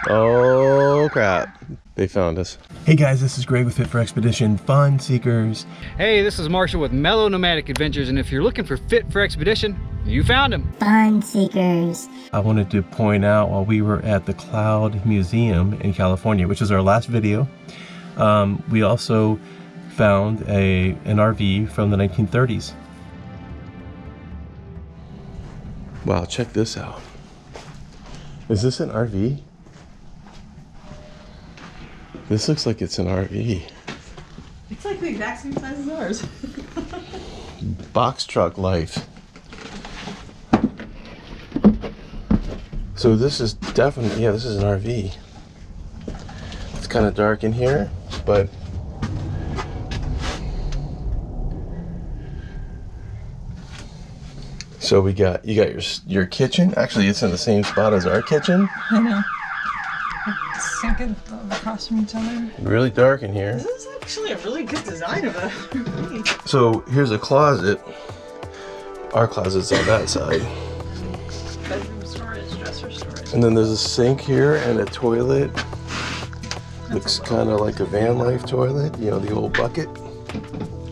Oh crap, they found us. Hey guys, this is Greg with Fit for Expedition Fun Seekers. Hey, this is Marshall with Mellow Nomadic Adventures, and if you're looking for Fit for Expedition, you found him. Fun Seekers. I wanted to point out, while we were at the Cloud Museum in California, which is our last video, we also found an RV from the 1930s. Wow, check this out. Is this an RV? This looks like it's an RV. It's like the exact same size as ours. Box truck life. So this is definitely, yeah, this is an RV. It's kind of dark in here, but so you got your kitchen. Actually, it's in the same spot as our kitchen. I know. Sinking across from each other. Really dark in here. This is actually a really good design of a RV. So here's a closet. Our closet's on that side. Bedroom storage, dresser storage. And then there's a sink here and a toilet. Looks kind of like a van life toilet, you know, the old bucket.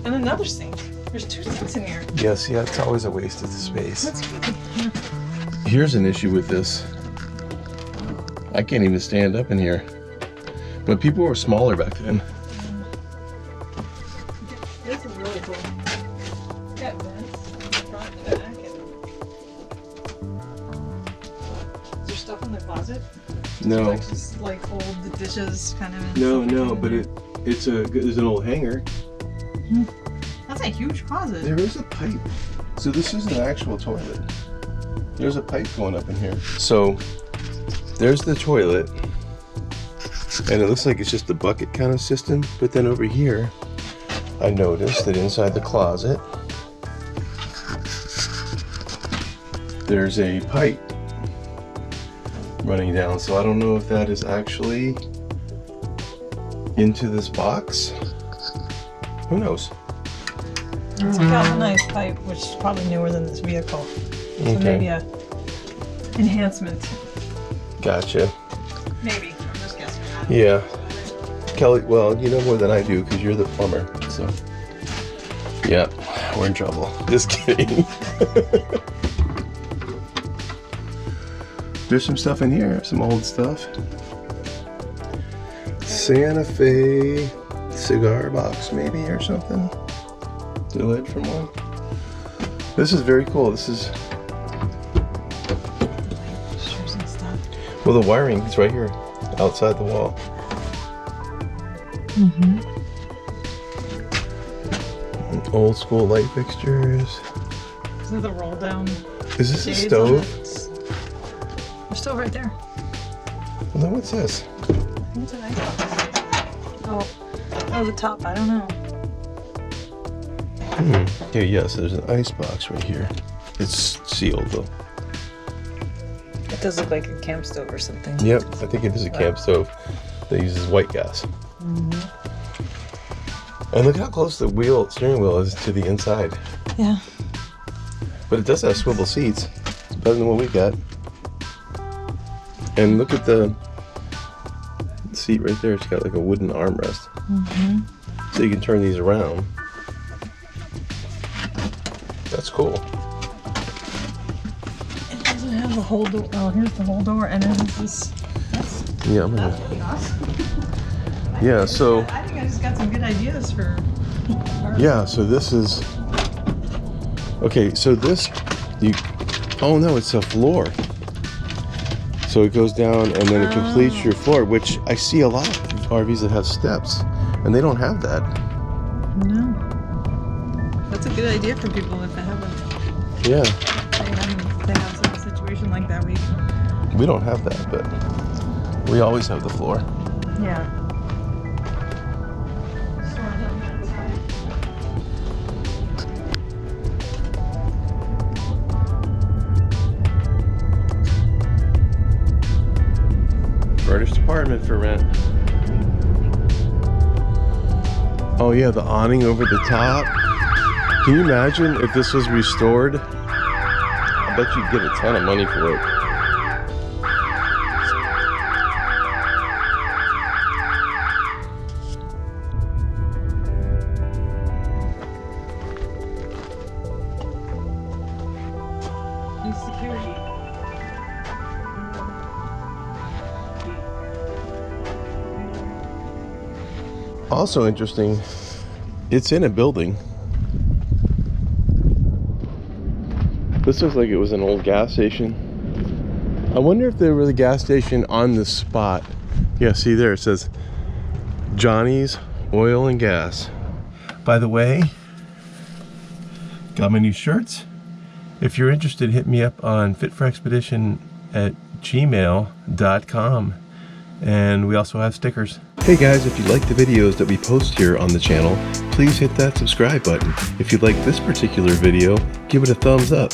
And another sink. There's two sinks in here. Yes, yeah, it's always a waste of space. That's good. Yeah. Here's an issue with this. I can't even stand up in here. But people were smaller back then. This is really cool. Got vents in the front and back. Is there stuff in the closet? No. Like just like hold the dishes kind of. No, but there's an old hanger. That's a huge closet. There is a pipe. So this is an actual toilet. There's a pipe going up in here. So there's the toilet. And it looks like it's just a bucket kind of system. But then over here, I noticed that inside the closet, there's a pipe running down. So I don't know if that is actually into this box. Who knows? It's a galvanized pipe, which is probably newer than this vehicle. So maybe a enhancement. Gotcha. Maybe. I'm just guessing. Yeah. Kelly, well, you know more than I do because you're the plumber, so. Yeah, we're in trouble. Just kidding. There's some stuff in here, some old stuff. Santa Fe cigar box maybe or something. The lid from one. This is very cool. This is, Shoes and stuff. well, the wiring is right here outside the wall. Old school light fixtures. Is that the roll down? Is this a shades stove? on it? They're still right there. Well, then what's this? What's an icebox? Oh, the top. I don't know. Okay, yes, there's an ice box right here. It's sealed though. It does look like a camp stove or something. Yep, I think it is a camp stove that uses white gas. And look how close the steering wheel is to the inside. Yeah. But it does have swivel seats. It's better than what we got. And look at the seat right there. It's got like a wooden armrest. So you can turn these around. That's cool. It doesn't have a whole door. Oh, here's the whole door, and it has this. Yeah, I'm That's gonna. really awesome. Yeah, so. I think I just got some good ideas for. Yeah, so this is. Okay, so this. Oh no, it's a floor. So it goes down and then it completes your floor, which I see a lot of RVs that have steps, and they don't have that. No. That's a good idea for people if they haven't. Yeah. They have some situation like that. We don't have that, but we always have the floor. Yeah. Furnished apartment for rent. Oh yeah, the awning over the top. Can you imagine if this was restored? I bet you'd get a ton of money for it. Also interesting, it's in a building. This looks like it was an old gas station. I wonder if there was a gas station on the spot. Yeah, see there, it says Johnny's Oil and Gas. By the way, got my new shirts. If you're interested, hit me up on fitforexpedition@gmail.com. And we also have stickers. Hey guys, if you like the videos that we post here on the channel, please hit that subscribe button. If you like this particular video, give it a thumbs up.